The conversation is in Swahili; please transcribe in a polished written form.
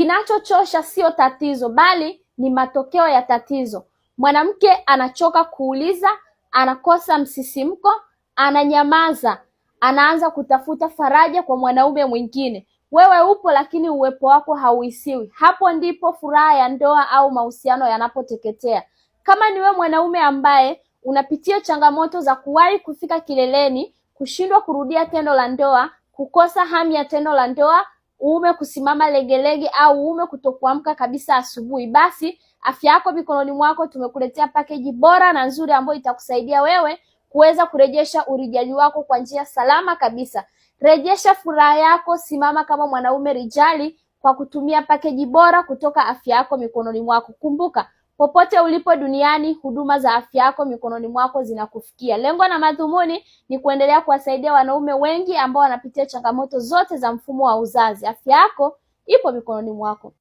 Kinachochosha sio tatizo, bali ni matokeo ya tatizo. Mwanamke anachoka kuuliza, anakosa msisimko, ananyamaza, anaanza kutafuta faraja kwa mwanaume mwingine. Wewe upo lakini uwepo wako hauhisiwi. Hapo ndipo furaha ya ndoa au mahusiano yanapoteketea. Kama ni wewe mwanaume ambaye unapitia changamoto za kuwahi kufika kileleni, kushindwa kurudia tendo la ndoa, kukosa hamu ya tendo la ndoa, uume kusimama legelege au uume kutokuamka kabisa asubuhi, basi Afya Yako Mikononi Mwako tumekuletea package bora na nzuri ambayo itakusaidia wewe kuweza kurejesha urijali wako kwa njia salama kabisa. Rejesha furaha yako, simama kama mwanaume rijali kwa kutumia package bora kutoka Afya Yako Mikononi Mwako. Kumbuka, popote ulipo duniani, huduma za Afya Yako Mikononi Mwako zinakufikia. Lengo na madhumuni ni kuendelea kuwasaidia wanaume wengi ambao wanapitia changamoto zote za mfumo wa uzazi. Afya yako ipo mikononi mwako.